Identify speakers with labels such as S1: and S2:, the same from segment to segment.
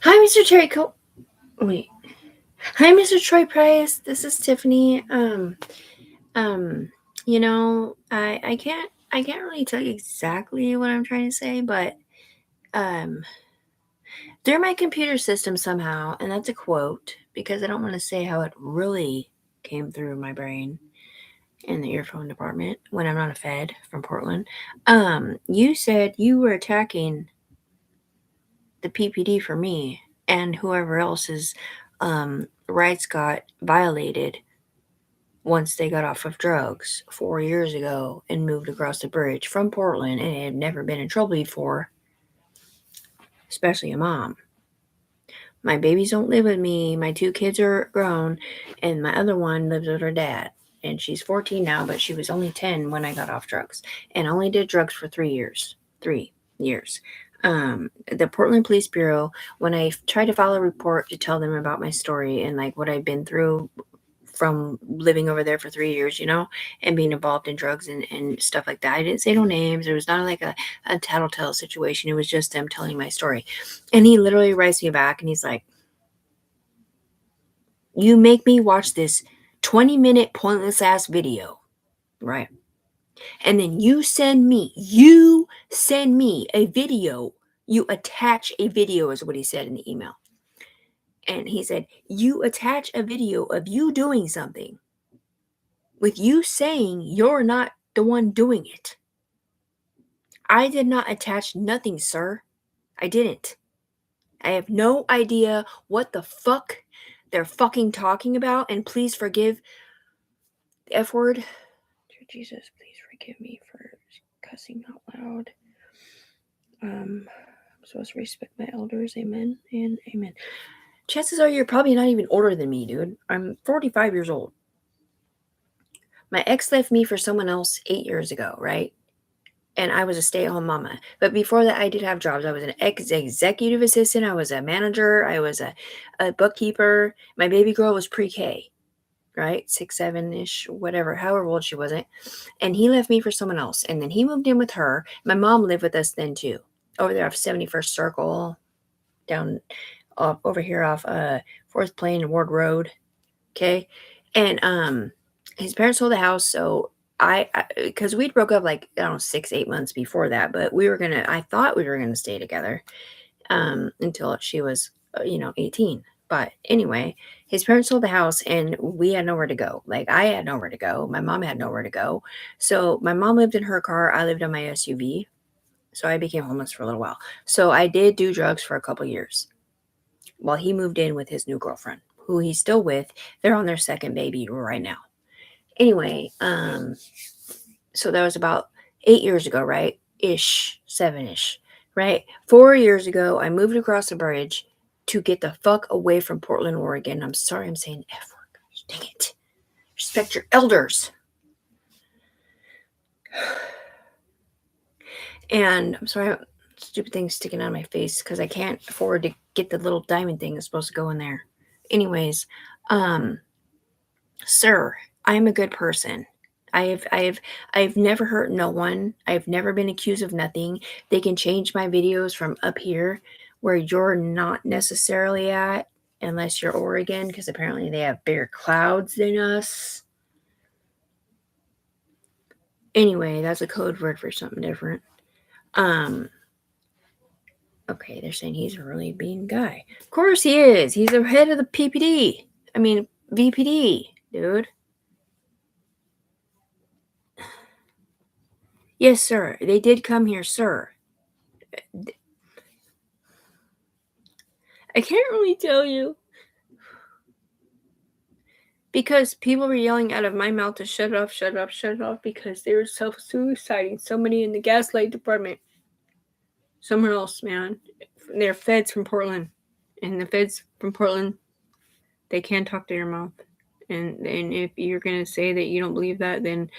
S1: Hi, Mr. Terry Wait. Hi, Mr. Troy Price. This is Tiffany. I can't really tell you exactly what I'm trying to say, but um, through my computer system somehow, and that's a quote because I don't want to say how it really came through my brain in the earphone department when I'm not a Fed from Portland. You said you were attacking the PPD for me and whoever else's rights got violated once they got off of drugs 4 years ago and moved across the bridge from Portland and had never been in trouble before, especially a mom. My babies don't live with me. My 2 kids are grown, and my other one lives with her dad. And she's 14 now, but she was only 10 when I got off drugs and only did drugs for 3 years. 3 years. The Portland Police Bureau, when I tried to file a report to tell them about my story and like what I've been through from living over there for 3 years, and being involved in drugs and stuff like that. I didn't say no names. It was not like a tattletale situation. It was just them telling my story. And he literally writes me back and he's like, you make me watch this 20-minute pointless ass video, right? And then you send me a video. You attach a video, is what he said in the email. And he said, you attach a video of you doing something with you saying you're not the one doing it. I did not attach nothing, sir. I didn't. I have no idea what the fuck they're fucking talking about. And please forgive the F word. Dear Jesus, please forgive me for cussing out loud. I'm supposed to respect my elders. Amen and amen. Chances are you're probably not even older than me, dude. I'm 45 years old. My ex left me for someone else 8 years ago, right? And I was a stay-at-home mama. But before that, I did have jobs. I was an executive assistant. I was a manager. I was a bookkeeper. My baby girl was pre-K, right? 6, 7-ish, whatever, however old she wasn't. And he left me for someone else. And then he moved in with her. My mom lived with us then too, over there off 71st Circle, down over here off 4th Plain Ward Road. Okay. And his parents sold the house, so because we broke up like, I don't know, 6, 8 months before that, but I thought we were gonna stay together until she was 18. But anyway, his parents sold the house and we had nowhere to go. Like, I had nowhere to go, my mom had nowhere to go. So my mom lived in her car, I lived on my SUV. So I became homeless for a little while. So I did do drugs for a couple years while he moved in with his new girlfriend, who he's still with. They're on their second baby right now. Anyway, so that was about 8 years ago, right? 7-ish, right? 4 years ago, I moved across the bridge to get the fuck away from Portland, Oregon. I'm sorry I'm saying F word. Dang it. Respect your elders. And I'm sorry, stupid thing sticking out of my face because I can't afford to get the little diamond thing that's supposed to go in there. Anyways, sir, I'm a good person. I've never hurt no one. I've never been accused of nothing. They can change my videos from up here where you're not necessarily at, unless you're Oregon, because apparently they have bigger clouds than us. Anyway, that's a code word for something different. Okay, they're saying he's a really mean guy. Of course he is. He's the head of the PPD. I mean, VPD, dude. Yes, sir. They did come here, sir. I can't really tell you. Because people were yelling out of my mouth to shut it off, shut it off, shut it off, because they were self-suiciding somebody in the gaslight department. Somewhere else, man. They're feds from Portland. And the feds from Portland, they can't talk to your mouth. And if you're going to say that you don't believe that, then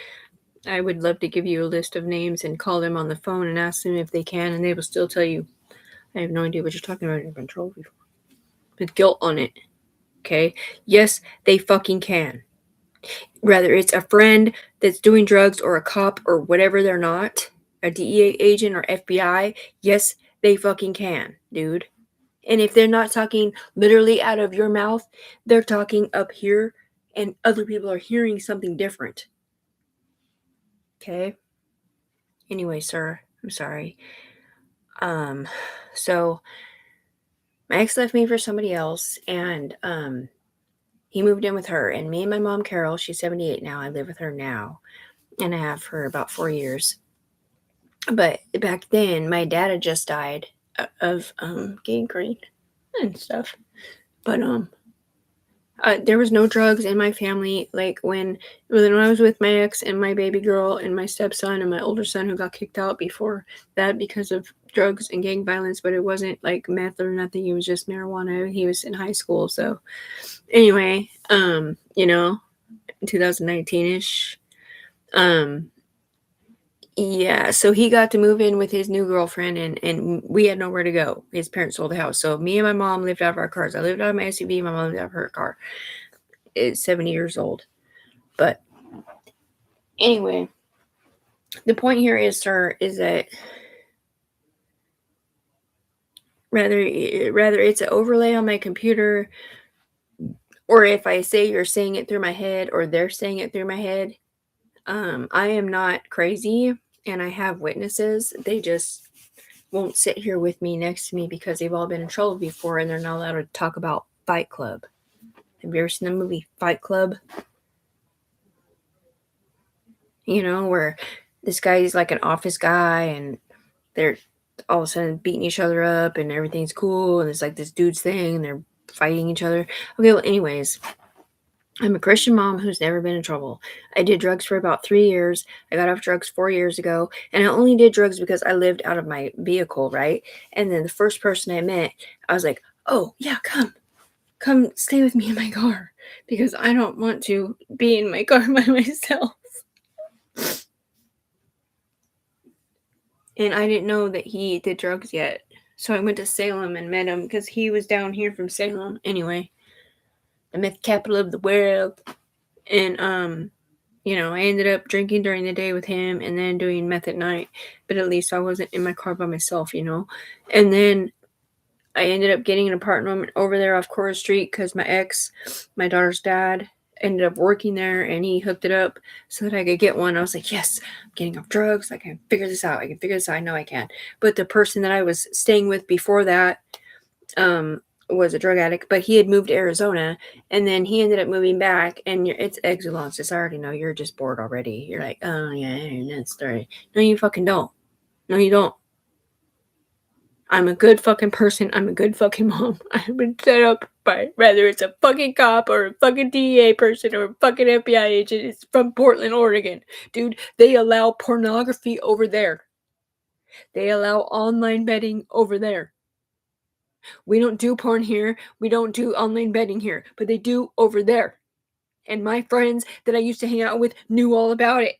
S1: I would love to give you a list of names and call them on the phone and ask them if they can, and they will still tell you, I have no idea what you're talking about. I've been trolled before. With guilt on it. Okay? Yes, they fucking can. Whether it's a friend that's doing drugs or a cop or whatever they're not, a DEA agent or FBI, yes, they fucking can, dude. And if they're not talking literally out of your mouth, they're talking up here and other people are hearing something different. Okay? Anyway, sir, I'm sorry. So my ex left me for somebody else, and he moved in with her, and me and my mom Carol, she's 78 now. I live with her now, and I have for about 4 years. But back then, my dad had just died of gangrene and stuff. But there was no drugs in my family. Like when I was with my ex and my baby girl and my stepson and my older son who got kicked out before that because of drugs and gang violence, but it wasn't like meth or nothing. It was just marijuana. He was in high school. So anyway, 2019-ish. Yeah, so he got to move in with his new girlfriend, and we had nowhere to go. His parents sold the house. So me and my mom lived out of our cars. I lived out of my SUV, my mom lived out of her car. It's 70 years old. But anyway, the point here is, sir, is that rather it's an overlay on my computer, or if I say you're saying it through my head or they're saying it through my head, I am not crazy, and I have witnesses. They just won't sit here with me next to me because they've all been in trouble before and they're not allowed to talk about Fight Club. Have you ever seen the movie Fight Club? Where this guy is like an office guy and they're all of a sudden beating each other up and everything's cool and it's like this dude's thing and they're fighting each other. Okay, well, anyways, I'm a Christian mom who's never been in trouble. I did drugs for about 3 years. I got off drugs 4 years ago, and I only did drugs because I lived out of my vehicle, right? And then the first person I met, I was like, "Oh, yeah, come stay with me in my car because I don't want to be in my car by myself." And I didn't know that he did drugs yet. So I went to Salem and met him because he was down here from Salem. Anyway, the meth capital of the world. And I ended up drinking during the day with him and then doing meth at night. But at least I wasn't in my car by myself. And then I ended up getting an apartment over there off Cora Street because my ex, my daughter's dad, ended up working there and he hooked it up so that I could get one. I was like, yes, I'm getting off drugs. I can figure this out. I know I can. But the person that I was staying with before that was a drug addict, but he had moved to Arizona and then he ended up moving back and it's exulance. I already know you're just bored already. You're like, oh yeah, that's story. No, you fucking don't. No, you don't. I'm a good fucking person. I'm a good fucking mom. I've been set up by whether it's a fucking cop or a fucking DEA person or a fucking FBI agent. It's from Portland, Oregon. Dude, they allow pornography over there. They allow online betting over there. We don't do porn here. We don't do online betting here, but they do over there. And my friends that I used to hang out with knew all about it.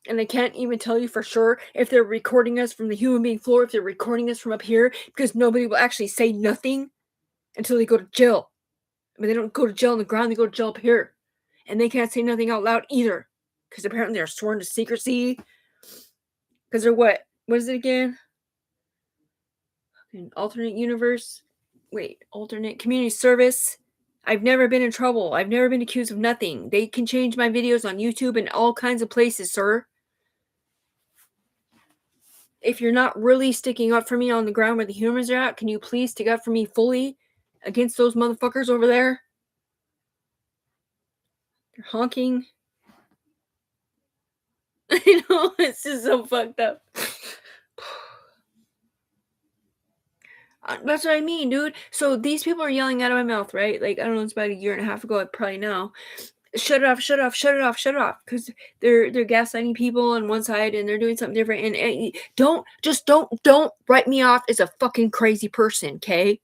S1: And I can't even tell you for sure if they're recording us from the human being floor, if they're recording us from up here, because nobody will actually say nothing until they go to jail. I mean, they don't go to jail on the ground, they go to jail up here. And they can't say nothing out loud either. Because apparently they're sworn to secrecy. Because they're what? What is it again? An alternate universe? Wait, alternate community service? I've never been in trouble. I've never been accused of nothing. They can change my videos on YouTube and all kinds of places, sir. If you're not really sticking up for me on the ground where the humans are at, can you please stick up for me fully against those motherfuckers over there? They're honking. It's just so fucked up. That's what I mean, dude. So these people are yelling out of my mouth, right? Like, I don't know, it's about a year and a half ago, I probably know. Shut it off, shut it off, shut it off, shut it off. Because they're gaslighting people on one side and they're doing something different. And don't write me off as a fucking crazy person, okay?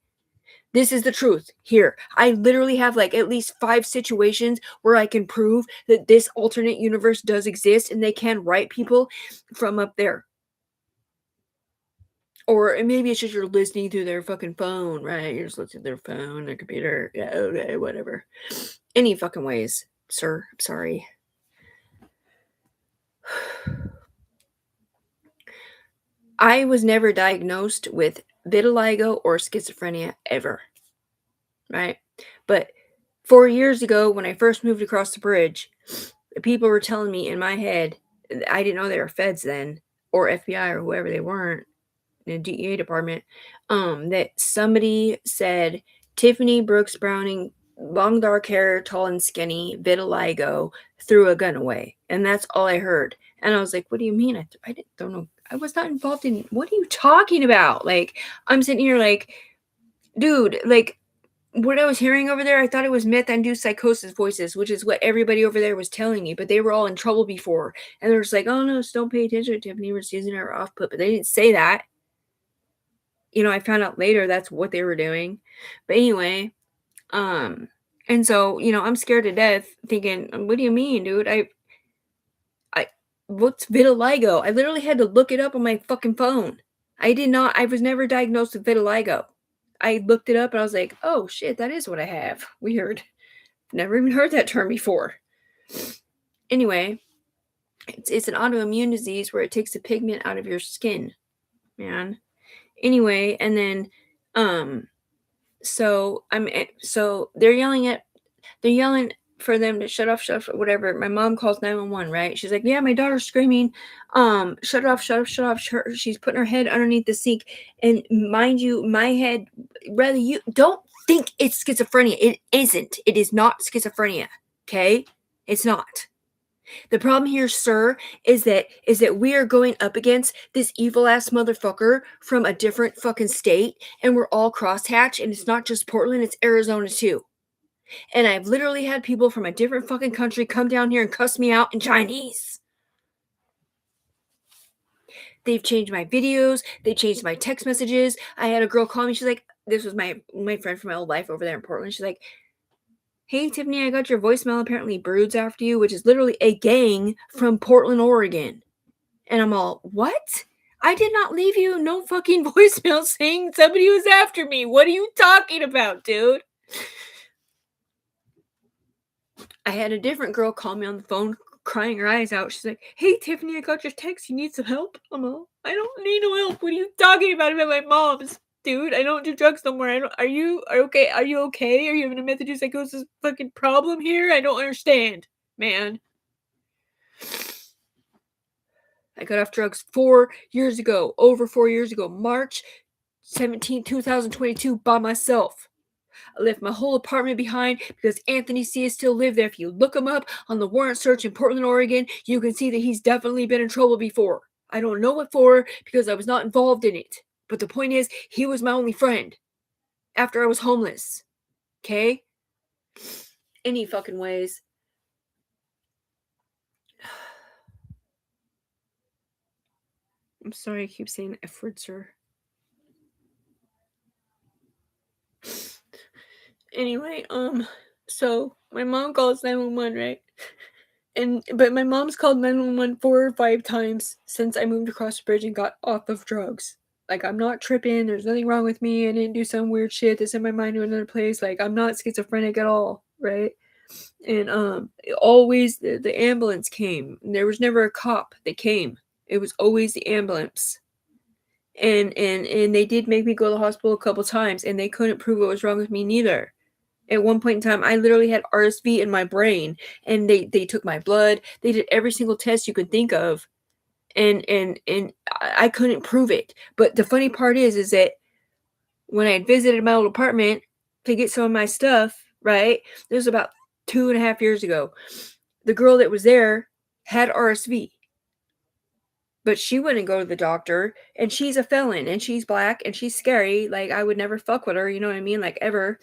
S1: This is the truth here. I literally have like at least 5 situations where I can prove that this alternate universe does exist and they can write people from up there. Or maybe it's just you're listening through their fucking phone, right? You're just listening to their phone, their computer. Yeah, okay, whatever. Any fucking ways, sir. I'm sorry. I was never diagnosed with vitiligo or schizophrenia ever, right? But 4 years ago, when I first moved across the bridge, people were telling me in my head, I didn't know they were feds then, or FBI or whoever they weren't, in the DEA department, that somebody said Tiffany Brooks Browning, long dark hair, tall and skinny, vitiligo, threw a gun away. And that's all I heard. And I was like, what do you mean? I don't know. I was not involved in, what are you talking about? Like, I'm sitting here like, dude, like, what I was hearing over there, I thought it was meth-induced psychosis voices, which is what everybody over there was telling me, but they were all in trouble before. And they're just like, oh no, just don't pay attention to Tiffany, we're just using her off put. But they didn't say that. I found out later that's what they were doing. But anyway, and so, I'm scared to death thinking, what do you mean, dude? I what's vitiligo? I literally had to look it up on my fucking phone. I was never diagnosed with vitiligo. I looked it up and I was like, oh shit, that is what I have. Weird. Never even heard that term before. Anyway, it's an autoimmune disease where it takes the pigment out of your skin, man. Anyway, and then so they're yelling for them to shut off, whatever. My mom calls 911, right? She's like, yeah, my daughter's screaming, shut it off, shut off, shut off. She's putting her head underneath the sink. And mind you, my head, rather, you don't think it's schizophrenia. It isn't. It is not schizophrenia. Okay? It's not. The problem here, sir, is that we are going up against this evil ass motherfucker from a different fucking state, and we're all crosshatched, and it's not just Portland, it's Arizona too. And I've literally had people from a different fucking country come down here and cuss me out in Chinese. They've changed my videos, they changed my text messages. I had a girl call me, she's like, this was my friend from my old life over there in Portland. She's like, hey, Tiffany, I got your voicemail. Apparently broods after you, which is literally a gang from Portland, Oregon. And I'm all, what? I did not leave you no fucking voicemail saying somebody was after me. What are you talking about, dude? I had a different girl call me on the phone crying her eyes out. She's like, hey, Tiffany, I got your text. You need some help? I'm all, I don't need no help. What are you talking about my mom's? Dude, I don't do drugs no more. Are you okay? Are you okay? Are you having a method psychosis fucking problem here? I don't understand, man. I got off drugs 4 years ago, over 4 years ago, March 17, 2022, by myself. I left my whole apartment behind because Anthony C. still lived there. If you look him up on the warrant search in Portland, Oregon, you can see that he's definitely been in trouble before. I don't know what for because I was not involved in it. But the point is, he was my only friend after I was homeless. Okay? Any fucking ways. I'm sorry I keep saying F word, sir. Anyway, so my mom calls 911, right? But my mom's called 911 4 or 5 times since I moved across the bridge and got off of drugs. Like, I'm not tripping. There's nothing wrong with me. I didn't do some weird shit that sent my mind to another place. Like, I'm not schizophrenic at all, right? And always the ambulance came. There was never a cop that came. It was always the ambulance. And they did make me go to the hospital a couple times, and they couldn't prove what was wrong with me neither. At one point in time, I literally had RSV in my brain, and they took my blood. They did every single test you could think of, and I couldn't prove it. But the funny part is that when I had visited my old apartment to get some of my stuff, right, this was about 2.5 years ago, the girl that was there had RSV. But she wouldn't go to the doctor, and she's a felon, and she's black, and she's scary. Like, I would never fuck with her, you know what I mean? Like, ever.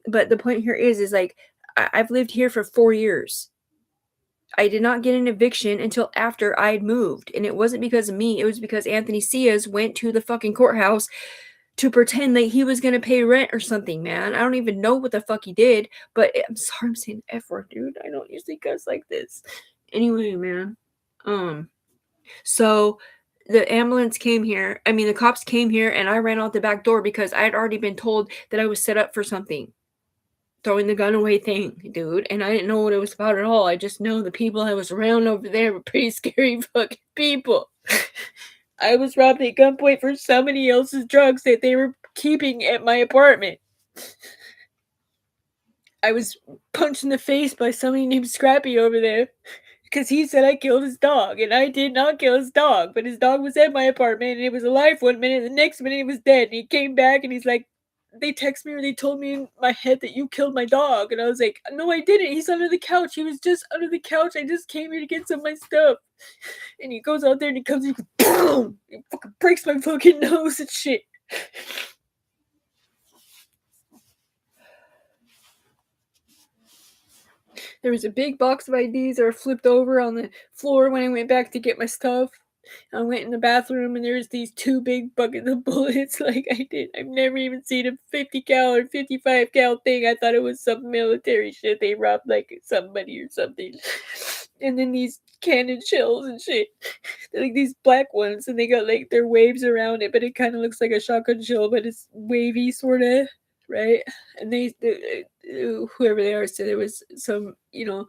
S1: But the point here is like, I've lived here for 4 years. I did not get an eviction until after I had moved. And it wasn't because of me. It was because Anthony Cias went to the fucking courthouse to pretend that he was going to pay rent or something, man. I don't even know what the fuck he did. But I'm sorry I'm saying F word, dude. I don't usually cuss like this. Anyway, man. So the ambulance came here. I mean, the cops came here, and I ran out the back door because I had already been told that I was set up for something. Throwing the gun away thing, dude. And I didn't know what it was about at all. I just know the people I was around over there were pretty scary fucking people. I was robbed at gunpoint for somebody else's drugs that they were keeping at my apartment. I was punched in the face by somebody named Scrappy over there because he said I killed his dog, and I did not kill his dog, but his dog was at my apartment, and it was alive one minute, the next minute it was dead, and he came back, and he's like, "They text me or they told me in my head that you killed my dog," and I was like, "No, I didn't. He's under the couch. He was just under the couch. I just came here to get some of my stuff." And he goes out there and he comes, and he goes, boom! He fucking breaks my fucking nose and shit. There was a big box of IDs that were flipped over on the floor when I went back to get my stuff. I went in the bathroom and there's these two big buckets of bullets like I've never even seen a 50 cal or 55 cal thing. I thought it was some military shit. They robbed like somebody or something. And then these cannon shells and shit. They're like these black ones and they got like their waves around it, but it kind of looks like a shotgun shell, but it's wavy sort of, right? And whoever they are said there was some, I don't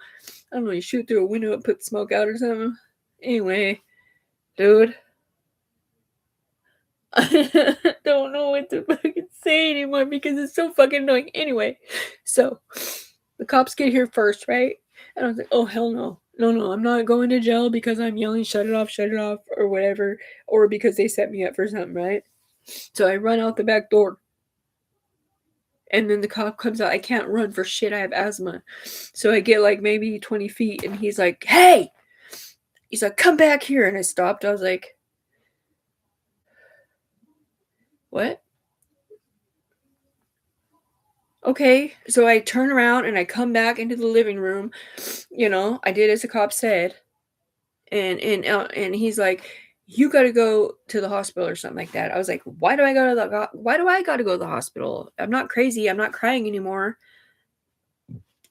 S1: know, you shoot through a window and put smoke out or something. Anyway, dude, I don't know what to fucking say anymore because it's so fucking annoying. Anyway, so the cops get here first, right? And I was like, oh, hell no. No, I'm not going to jail because I'm yelling, shut it off, or whatever, or because they set me up for something, right? So I run out the back door. And then the cop comes out. I can't run for shit. I have asthma. So I get like maybe 20 feet, and he's like, hey! He's like, come back here. And I stopped. I was like, what? Okay. So I turn around and I come back into the living room. I did as the cop said. And he's like, you got to go to the hospital or something like that. I was like, why do I got to go to the hospital? I'm not crazy. I'm not crying anymore.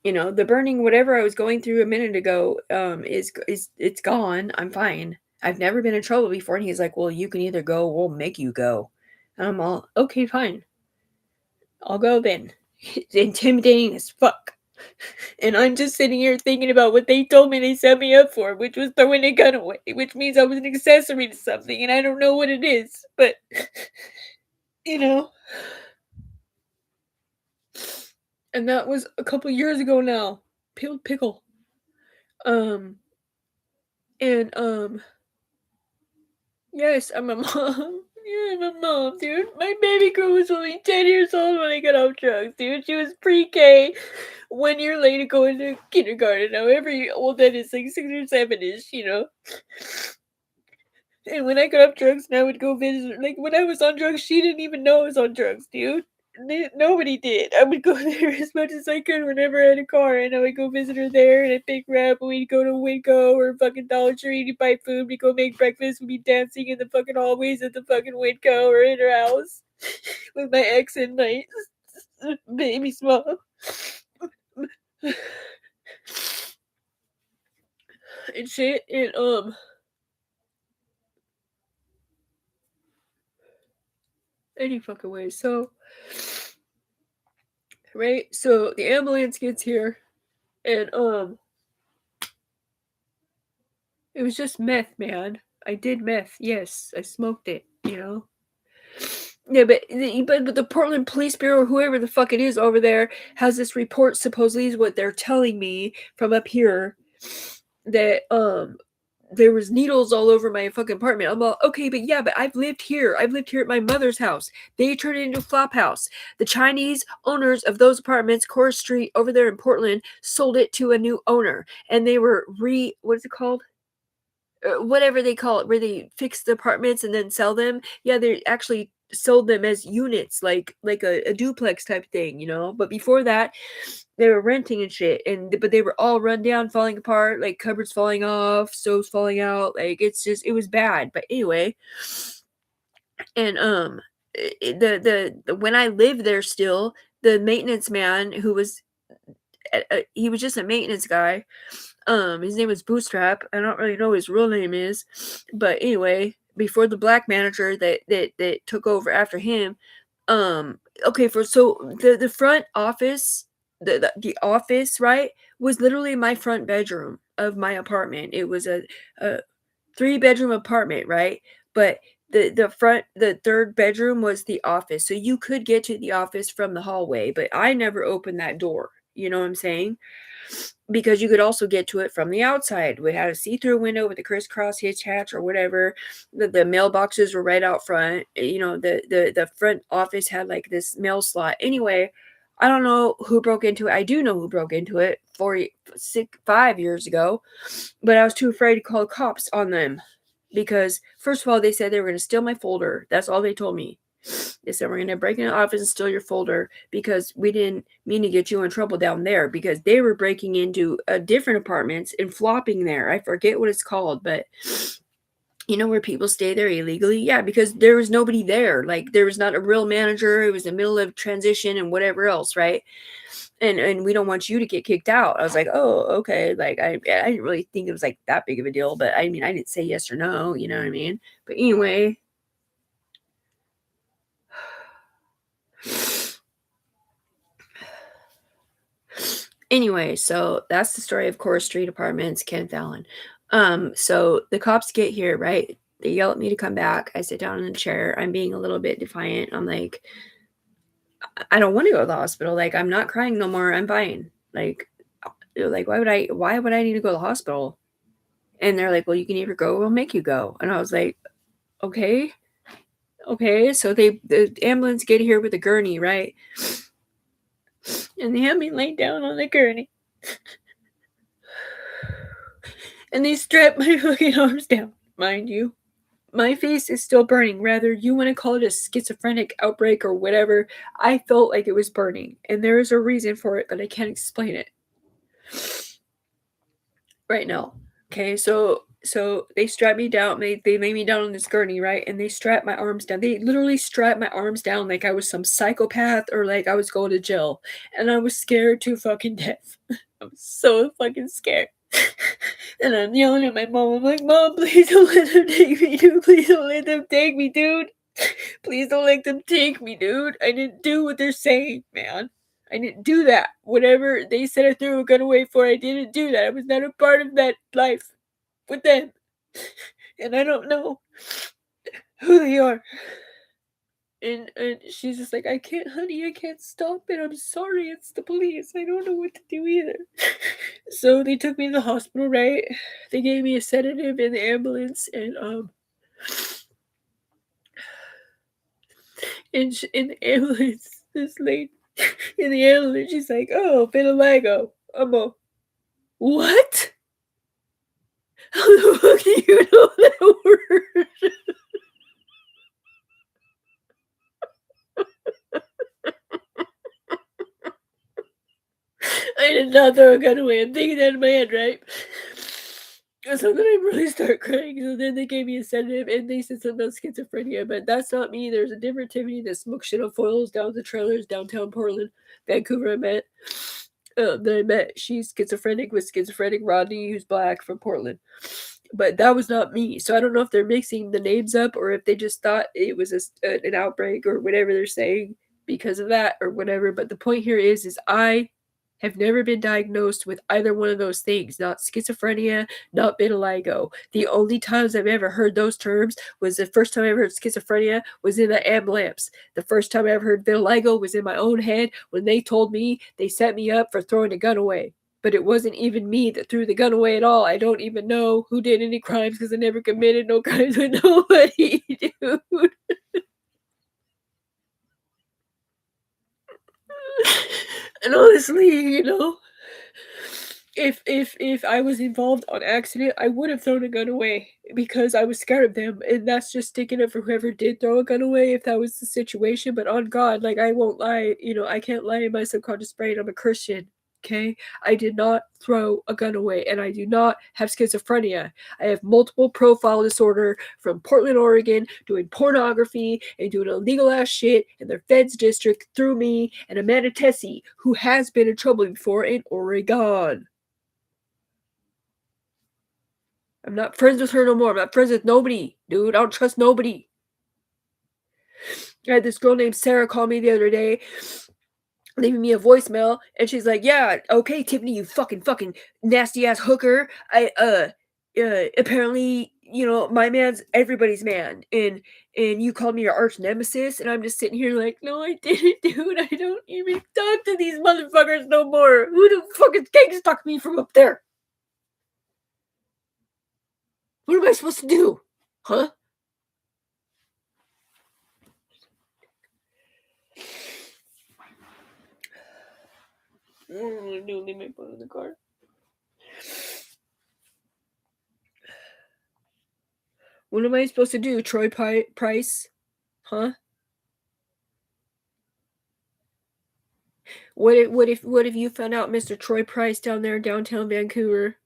S1: The burning, whatever I was going through a minute ago, is it's gone. I'm fine. I've never been in trouble before. And he's like, well, you can either go, we'll make you go. And I'm all, okay, fine. I'll go then. It's intimidating as fuck. And I'm just sitting here thinking about what they told me they set me up for, which was throwing a gun away, which means I was an accessory to something, and I don't know what it is, but, you know. And that was a couple years ago now. Peeled pickle. And, yes, I'm a mom. Yeah, I'm a mom, dude. My baby girl was only 10 years old when I got off drugs, dude. She was pre-K. 1 year later going to kindergarten. However old that is, like 6 or 7-ish, And when I got off drugs and I would go visit her, like when I was on drugs, she didn't even know I was on drugs, dude. Nobody did. I would go there as much as I could whenever I had a car, and I would go visit her there, and I'd pick her up, and we'd go to Winco or fucking Dollar Tree to buy food. We'd go make breakfast. We'd be dancing in the fucking hallways at the fucking Winco or in her house with my ex and my baby small. And shit, and any fucking way. So, right, so the ambulance gets here, and it was just meth, man. I did meth. Yes, I smoked it. Yeah, but the Portland Police Bureau, whoever the fuck it is over there, has this report. Supposedly, is what they're telling me from up here, that there was needles all over my fucking apartment. I'm all, okay, but yeah, but I've lived here. I've lived here at my mother's house. They turned it into a flop house. The Chinese owners of those apartments, Chorus Street over there in Portland, sold it to a new owner, and they were what's it called? Whatever they call it, where they fix the apartments and then sell them. Yeah, they actually sold them as units, like a duplex type thing, But before that, they were renting and shit, but they were all run down, falling apart, like cupboards falling off, stoves falling out. Like it was bad. But anyway, and when I lived there still, the maintenance man who was he was just a maintenance guy. His name was Bootstrap. I don't really know what his real name is, but anyway, before the black manager that took over after him, okay, so the front office, the office, right, was literally my front bedroom of my apartment. It was a 3-bedroom apartment, right? but the third bedroom was the office, so you could get to the office from the hallway, but I never opened that door, you know what I'm saying? Because you could also get to it from the outside. We had a see-through window with a crisscross hitch hatch or whatever. The mailboxes were right out front. You know, the front office had like this mail slot. Anyway, I don't know who broke into it. I do know who broke into it 5 years ago, but I was too afraid to call the cops on them because first of all, they said they were going to steal my folder. That's all they told me. They said, we're going to break in the office and steal your folder because we didn't mean to get you in trouble down there because they were breaking into different apartments and flopping there. I forget what it's called, but you know where people stay there illegally? Yeah, because there was nobody there. Like there was not a real manager. It was the middle of transition and whatever else, right? And we don't want you to get kicked out. I was like, oh, okay. Like I didn't really think it was like that big of a deal, but I mean, I didn't say yes or no, you know what I mean? But anyway, anyway, so that's the story of Core Street Apartments, Kenneth Allen. So the cops get here, right? They yell at me to come back. I sit down in the chair. I'm being a little bit defiant. I'm like, I don't want to go to the hospital. Like, I'm not crying no more. I'm fine. Like, they're like, why would I need to go to the hospital? And they're like, well, you can either go or we'll make you go. And I was like, okay. Okay. So the ambulance get here with a gurney, right? And they have me laid down on the gurney. And they strap my fucking arms down, mind you. My face is still burning. Rather, you want to call it a schizophrenic outbreak or whatever. I felt like it was burning. And there is a reason for it, but I can't explain it right now. Okay, so they strap me down. They lay me down on this gurney, right? And they strap my arms down. They literally strapped my arms down like I was some psychopath or like I was going to jail. And I was scared to fucking death. I was so fucking scared. And I'm yelling at my mom. I'm like, Mom, please don't let them take me, dude. Please don't let them take me, dude. Please don't let them take me, dude. I didn't do what they're saying, man. I didn't do that. Whatever they said I threw a gun away for, I didn't do that. I was not a part of that life with them. And I don't know who they are. And she's just like, I can't, honey, I can't stop it. I'm sorry, it's the police. I don't know what to do either. So they took me to the hospital, right? They gave me a sedative in the ambulance, and in the ambulance, this lady in the ambulance, she's like, oh, vitiligo. I'm a, what? How the fuck do you know that word? I did not throw a gun away. I'm thinking that in my head, right? So then I really start crying. So then they gave me a sedative and they said something about schizophrenia, but that's not me. There's a different Tiffany that smokes shit on foils down the trailers downtown Portland, Vancouver. That I met. She's schizophrenic with schizophrenic Rodney, who's black from Portland. But that was not me. So I don't know if they're mixing the names up or if they just thought it was an outbreak or whatever they're saying because of that or whatever. But the point here is I have never been diagnosed with either one of those things, not schizophrenia, not vitiligo. The only times I've ever heard those terms was the first time I ever heard schizophrenia was in the ambulance. The first time I ever heard vitiligo was in my own head when they told me they set me up for throwing a gun away. But it wasn't even me that threw the gun away at all. I don't even know who did any crimes because I never committed no crimes with nobody, dude. And honestly, if I was involved on accident, I would have thrown a gun away because I was scared of them, and that's just sticking up for whoever did throw a gun away if that was the situation. But on God, like I won't lie, I can't lie in my subconscious brain. I'm a Christian. Okay, I did not throw a gun away, and I do not have schizophrenia. I have multiple profile disorder from Portland, Oregon, doing pornography and doing illegal ass shit in their feds district through me and Amanda Tessie, who has been in trouble before in Oregon. I'm not friends with her no more. I'm not friends with nobody, dude. I don't trust nobody. I had this girl named Sarah call me the other day, leaving me a voicemail, and she's like, yeah, okay, Tiffany, you fucking nasty ass hooker. Apparently my man's everybody's man, and you called me your arch nemesis, and I'm just sitting here like, no, I didn't, dude. I don't even talk to these motherfuckers no more. Who the fuck is gang stalk me from up there? What am I supposed to do? Huh? I do leave my phone in the car. What am I supposed to do, Troy Price? Huh? What if you found out, Mr. Troy Price, down there in downtown Vancouver,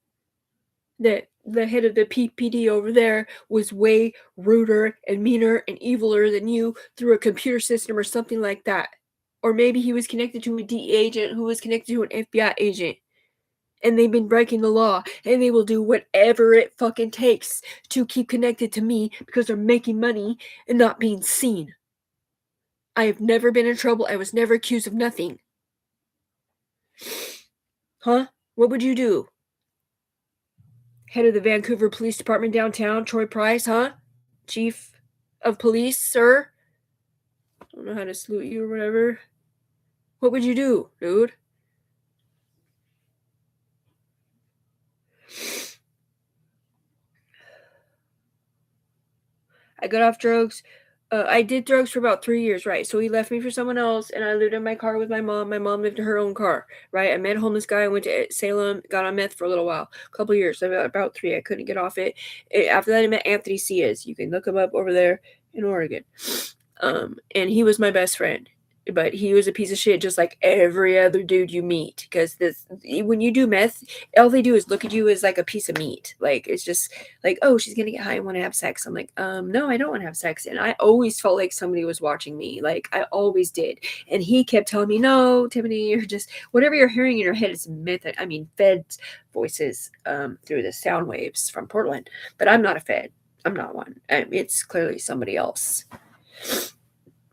S1: that the head of the PPD over there was way ruder and meaner and eviler than you through a computer system or something like that? Or maybe he was connected to a DEA agent who was connected to an FBI agent, and they've been breaking the law, and they will do whatever it fucking takes to keep connected to me because they're making money and not being seen. I have never been in trouble. I was never accused of nothing. Huh? What would you do? Head of the Vancouver Police Department downtown, Troy Price, huh? Chief of Police, sir? I don't know how to salute you or whatever. What would you do, dude? I got off drugs. I did drugs for about 3 years, right? So he left me for someone else, and I lived in my car with my mom. My mom lived in her own car, right? I met a homeless guy. I went to Salem, got on meth for a little while, a couple years, about 3. I couldn't get off it. After that, I met Anthony Ciaz. You can look him up over there in Oregon. And he was my best friend. But he was a piece of shit, just like every other dude you meet. Because when you do meth, all they do is look at you as like a piece of meat. Like, it's just like, oh, she's gonna get high and want to have sex. I'm like, no, I don't want to have sex. And I always felt like somebody was watching me. Like, I always did. And he kept telling me, no, Tiffany, you're just whatever you're hearing in your head is myth. I mean, feds voices through the sound waves from Portland. But I'm not a fed. I'm not one. It's clearly somebody else.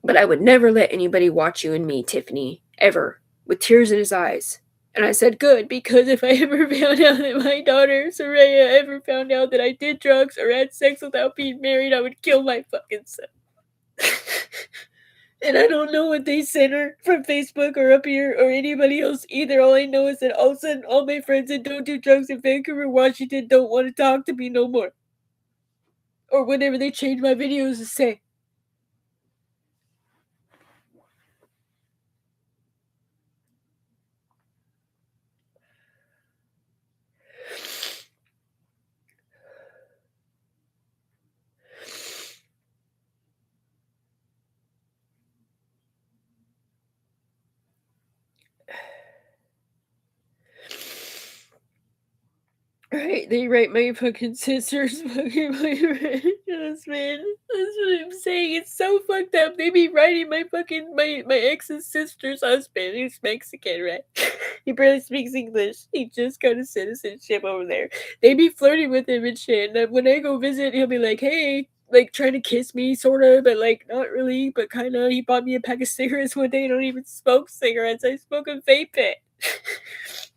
S1: But I would never let anybody watch you and me, Tiffany, ever, with tears in his eyes. And I said, good, because if I ever found out that my daughter, Soraya, ever found out that I did drugs or had sex without being married, I would kill my fucking son. And I don't know what they sent her from Facebook or up here or anybody else either. All I know is that all of a sudden all my friends that don't do drugs in Vancouver, Washington don't want to talk to me no more. Or whenever they change my videos to say. Right, they write my fucking sister's fucking boyfriend husband. That's what I'm saying. It's so fucked up. They be writing my ex's sister's husband, who's Mexican, right? He barely speaks English. He just got his citizenship over there. They be flirting with him and shit. And when I go visit, he'll be like, hey, like trying to kiss me, sort of, but like not really, but kind of. He bought me a pack of cigarettes one day. I don't even smoke cigarettes. I smoke a vape pen.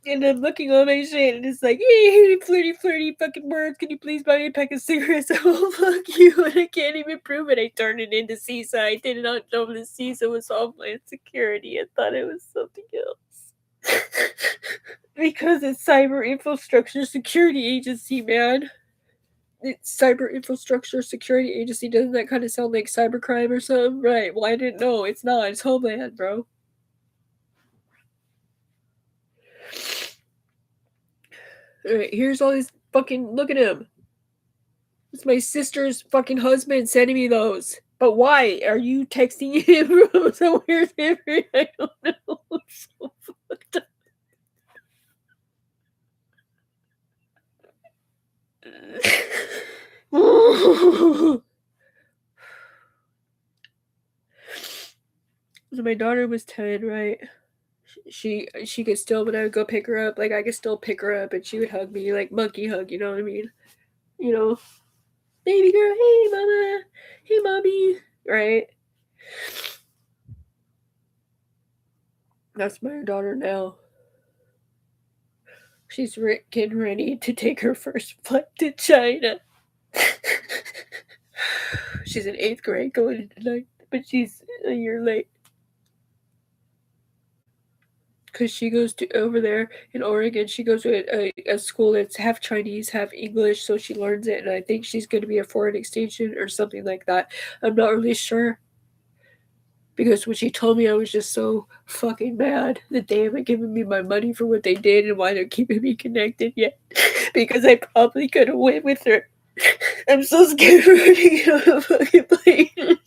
S1: And I'm looking on my shit, and it's like, hey, flirty, fucking words. Can you please buy me a pack of cigarettes? Oh, fuck you. And I can't even prove it. I turned it into CISA. I did not know the CISA was Homeland Security. I thought it was something else. Because it's Cyber Infrastructure Security Agency, man. It's Cyber Infrastructure Security Agency. Doesn't that kind of sound like cybercrime or something? Right. Well, I didn't know. It's not. It's Homeland, bro. Alright, here's all these fucking. Look at him. It's my sister's fucking husband sending me those. But why? Are you texting him from somewhere different? I don't know. So fucked up. So my daughter was 10, right? She could still, when I would go pick her up, like I could still pick her up and she would hug me, like monkey hug, you know what I mean? You know, baby girl, hey mama, hey mommy, right? That's my daughter now. She's getting ready to take her first flight to China. She's in 8th grade going into 9th, but she's a year late. Because she goes to over there in Oregon, she goes to a school that's half Chinese, half English, so she learns it, and I think she's going to be a foreign exchange student or something like that. I'm not really sure. Because when she told me, I was just so fucking mad that they haven't given me my money for what they did and why they're keeping me connected yet. Because I probably could have went with her. I'm so scared for her to get on a fucking plane.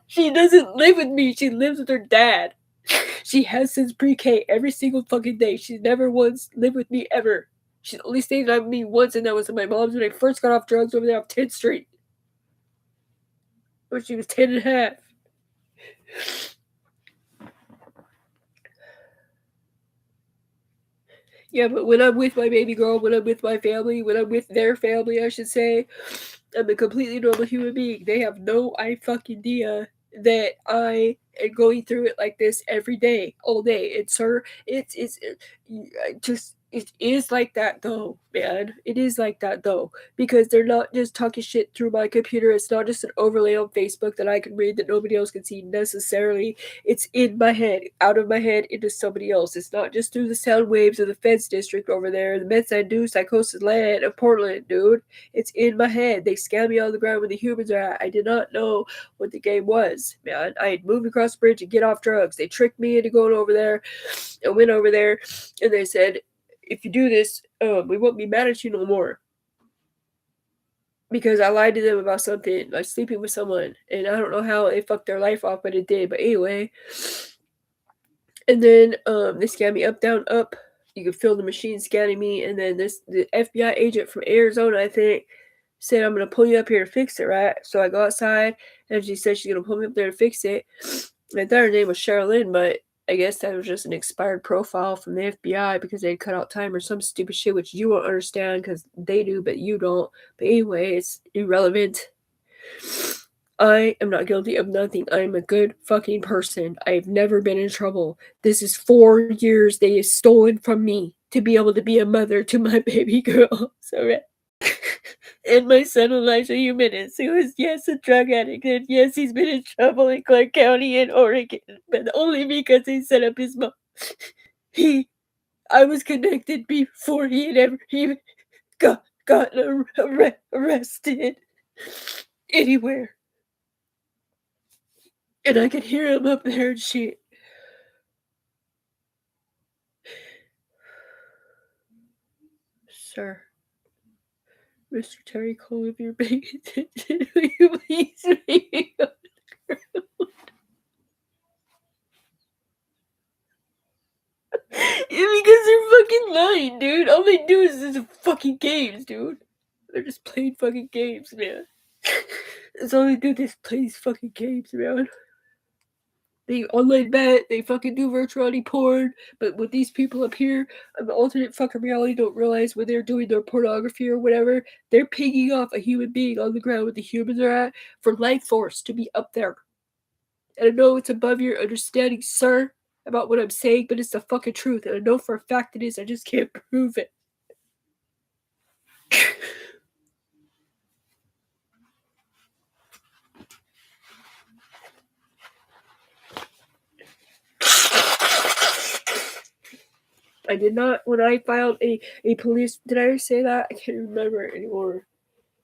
S1: She doesn't live with me. She lives with her dad. She has since pre-K every single fucking day. She's never once lived with me ever. She's only stayed with me once, and that was at my mom's when I first got off drugs over there off 10th Street. When she was 10 and a half. Yeah, but when I'm with my baby girl, when I'm with my family, when I'm with their family, I should say, I'm a completely normal human being. They have no fucking idea that I am going through it like this every day, all day. It's her. It is like that though, man. It is like that though, because they're not just talking shit through my computer. It's not just an overlay on Facebook that I can read that nobody else can see necessarily. It's in my head, out of my head, into somebody else. It's not just through the sound waves of the Feds district over there, the meds I do, psychosis land of Portland, dude. It's in my head. They scanned me on the ground where the humans are at. I did not know what the game was, man. I had moved across the bridge to get off drugs. They tricked me into going over there. I went over there, and they said, if you do this, we won't be mad at you no more. Because I lied to them about something, like sleeping with someone. And I don't know how it fucked their life off, but it did. But anyway. And then they scanned me up, down, up. You could feel the machine scanning me. And then the FBI agent from Arizona, I think, said, I'm going to pull you up here to fix it, right? So I go outside, and she said she's going to pull me up there to fix it. I thought her name was Sherilyn, but I guess that was just an expired profile from the FBI because they had cut out time or some stupid shit, which you won't understand because they do, but you don't. But anyway, it's irrelevant. I am not guilty of nothing. I am a good fucking person. I've never been in trouble. This is 4 years they have stolen from me to be able to be a mother to my baby girl. So, and my son Elijah Humanis, who is, yes, a drug addict, and yes, he's been in trouble in Clark County and Oregon, but only because he set up his mom. I was connected before he had ever even gotten arrested anywhere. And I could hear him up there and shit. Sir. Mr. Terry Cole, if you're paying attention, will you please make me go to the ground? Yeah, because they're fucking lying, dude. All they do is just fucking games, dude. They're just playing fucking games, man. That's all they do, they just play these fucking games, man. They online bet, they fucking do virtuality porn, but with these people up here on the alternate fucking reality don't realize when they're doing their pornography or whatever, they're pinging off a human being on the ground where the humans are at for life force to be up there. And I know it's above your understanding, sir, about what I'm saying, but it's the fucking truth. And I know for a fact it is, I just can't prove it. I did not, when I filed a police, did I say that? I can't remember anymore.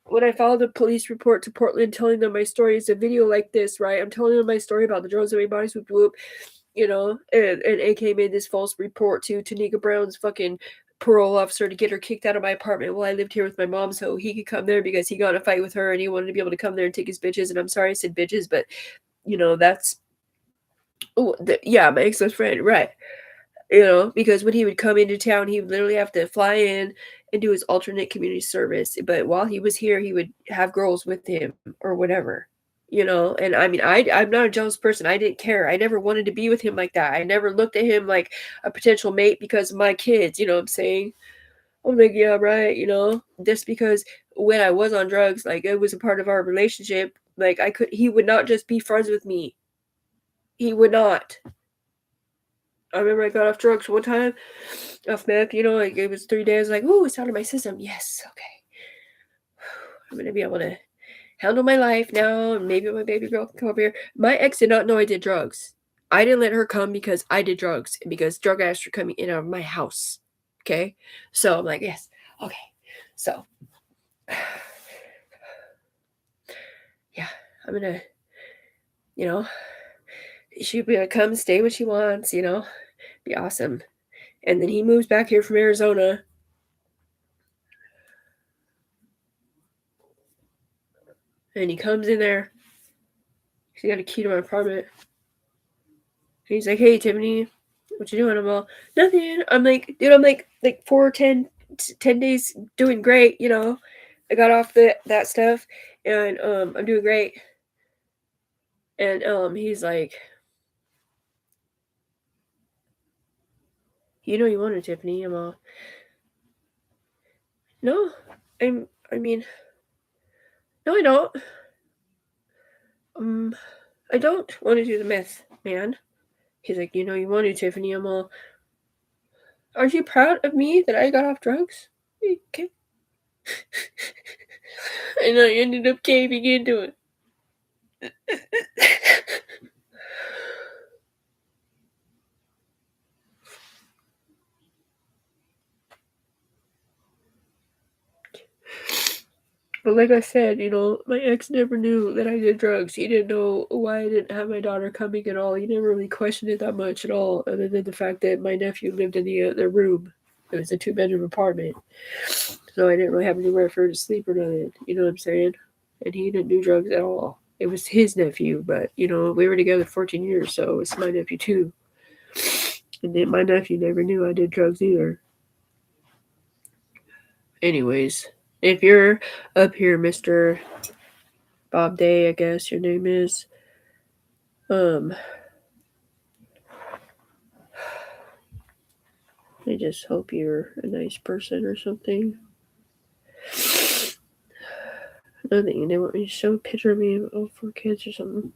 S1: When I filed a police report to Portland telling them my story, it's a video like this, right? I'm telling them my story about the drones that made bodies whoop whoop, you know, and AK made this false report to Tanika Brown's fucking parole officer to get her kicked out of my apartment while I lived here with my mom so he could come there because he got in a fight with her and he wanted to be able to come there and take his bitches. And I'm sorry I said bitches, but, you know, that's, yeah, my ex-best friend, right. You know, because when he would come into town, he would literally have to fly in and do his alternate community service. But while he was here, he would have girls with him or whatever, you know. And I mean, I'm not a jealous person. I didn't care. I never wanted to be with him like that. I never looked at him like a potential mate because of my kids, you know what I'm saying? I'm like, yeah, right, you know, just because when I was on drugs, like it was a part of our relationship. Like he would not just be friends with me. He would not. I remember I got off drugs one time, off meth, you know, like it was 3 days, like, ooh, it's out of my system. Yes, okay.
S2: I'm going to be able to handle my life now, and maybe my baby girl can come over here. My ex did not know I did drugs. I didn't let her come because I did drugs and because drug addicts were coming in and out of my house. Okay? So I'm like, yes. Okay. So, yeah, I'm going to, you know, she'll be able to come stay when she wants, you know, be awesome. And then he moves back here from Arizona. And he comes in there. He got a key to my apartment. And he's like, hey, Tiffany, what you doing? I'm all, nothing. I'm like, dude, I'm like 10 days doing great, you know. I got off that stuff, and I'm doing great. And he's like, you know you wanted Tiffany. I'm all, no, I mean, no, I don't. I don't want to do the meth, man. He's like, you know you wanted Tiffany. I'm all, are you proud of me that I got off drugs? Okay. And I ended up caving into it. But like I said, you know, my ex never knew that I did drugs. He didn't know why I didn't have my daughter coming at all. He never really questioned it that much at all, other than the fact that my nephew lived in the room. It was a 2-bedroom apartment, so I didn't really have anywhere for her to sleep or nothing. You know what I'm saying? And he didn't do drugs at all. It was his nephew, but you know we were together 14 years, so it's my nephew too. And then my nephew never knew I did drugs either. Anyways, if you're up here, Mr. Bob Day, I guess your name is, I just hope you're a nice person or something. Nothing. They want me to show a picture of me of all 4 kids or something.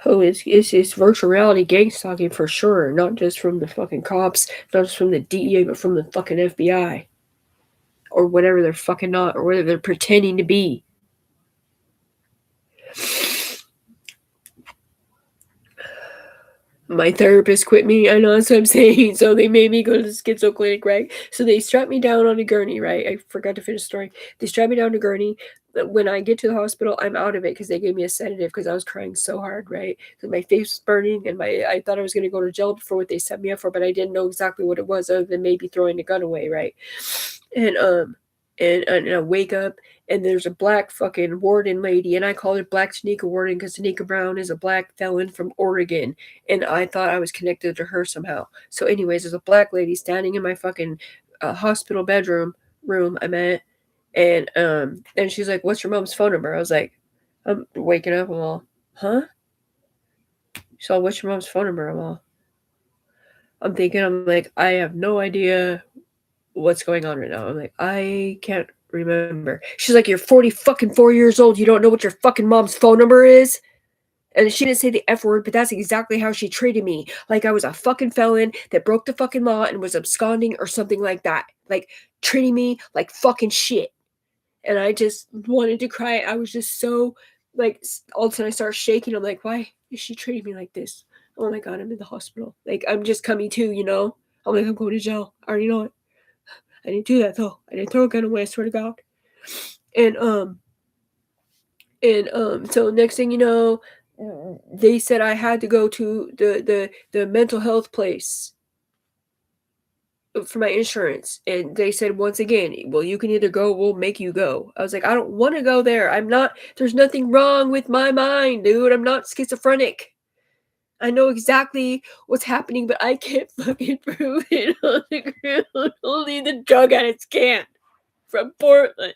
S2: Oh, it's virtual reality gang stalking for sure. Not just from the fucking cops, not just from the DEA, but from the fucking FBI. Or whatever they're fucking not, or whatever they're pretending to be. My therapist quit me. I know that's what I'm saying. So they made me go to the schizo clinic, right? So they strapped me down on a gurney, right? I forgot to finish the story. They strapped me down on a gurney. When I get to the hospital, I'm out of it because they gave me a sedative because I was crying so hard, right? Because my face was burning and I thought I was going to go to jail for what they set me up for, but I didn't know exactly what it was other than maybe throwing the gun away, right? And I wake up and there's a black fucking warden lady, and I called her Black Tanika Warden because Tanika Brown is a black felon from Oregon, and I thought I was connected to her somehow. So, anyways, there's a black lady standing in my fucking hospital bedroom room I'm at, and she's like, "What's your mom's phone number?" I was like, "I'm waking up." I'm all, "Huh?" She's all, "What's your mom's phone number?" I'm thinking, I'm like, I have no idea what's going on right now. I'm like, I can't remember. She's like, you're 4 years old. You don't know what your fucking mom's phone number is? And she didn't say the F word, but that's exactly how she treated me. Like I was a fucking felon that broke the fucking law and was absconding or something like that. Like treating me like fucking shit. And I just wanted to cry. I was just so like, all of a sudden I start shaking. I'm like, why is she treating me like this? Oh my God, I'm in the hospital. Like I'm just coming to, you know? I'm like, I'm going to jail. I already know it. I didn't do that though. I didn't throw a gun away, I swear to God. And so next thing you know, they said I had to go to the mental health place for my insurance. And they said once again, well, you can either go, we'll make you go. I was like, I don't want to go there. There's nothing wrong with my mind, dude. I'm not schizophrenic. I know exactly what's happening, but I can't fucking prove it on the ground. Only the drug addicts can. From Portland.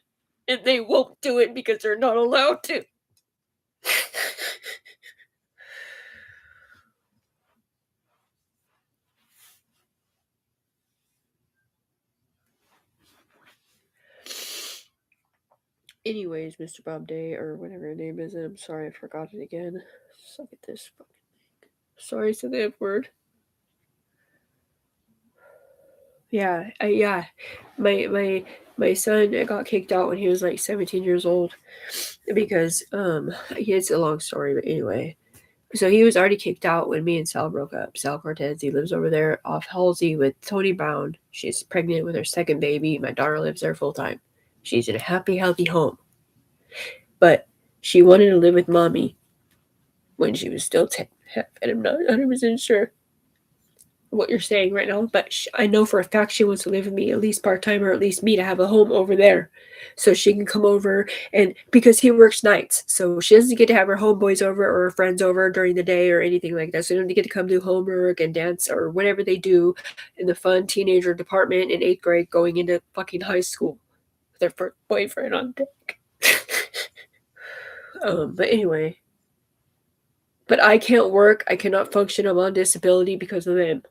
S2: And they won't do it because they're not allowed to. Anyways, Mr. Bob Day, or whatever your name is, I'm sorry I forgot it again. Suck at this fucking thing. Sorry I said the F word. Yeah. My son got kicked out when he was like 17 years old because it's a long story, but anyway. So he was already kicked out when me and Sal broke up. Sal Cortez, he lives over there off Halsey with Tony Brown. She's pregnant with her second baby. My daughter lives there full time. She's in a happy, healthy home. But she wanted to live with mommy when she was still 10. And I'm not 100% sure what you're saying right now, but I know for a fact she wants to live with me, at least part time, or at least me to have a home over there, so she can come over. And because he works nights, so she doesn't get to have her homeboys over or her friends over during the day or anything like that. So they don't get to come do homework and dance or whatever they do in the fun teenager department in 8th grade, going into fucking high school with their first boyfriend on deck. But anyway, but I can't work. I cannot function. I'm on disability because of them.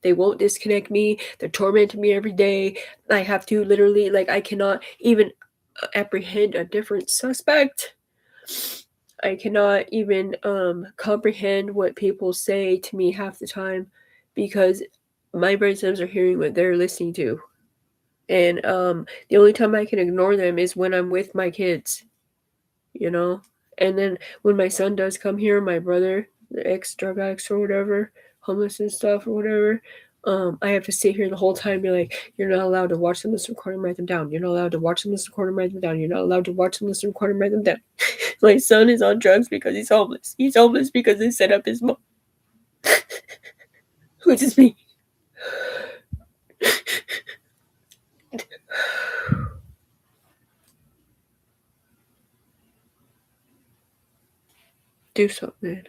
S2: They won't disconnect me. They're tormenting me every day. I have to literally, like, I cannot even apprehend a different suspect. I cannot even comprehend what people say to me half the time because my brain cells are hearing what they're listening to. And the only time I can ignore them is when I'm with my kids, you know? And then when my son does come here, my brother, the ex-drug addicts or whatever, homeless and stuff or whatever, I have to sit here the whole time and be like, you're not allowed to watch them, listen, record them, write them down. You're not allowed to watch them, listen, record them, write them down. You're not allowed to watch them, listen, record them, write them down. My son is on drugs because he's homeless. He's homeless because they set up his mom. Which is me. Do something.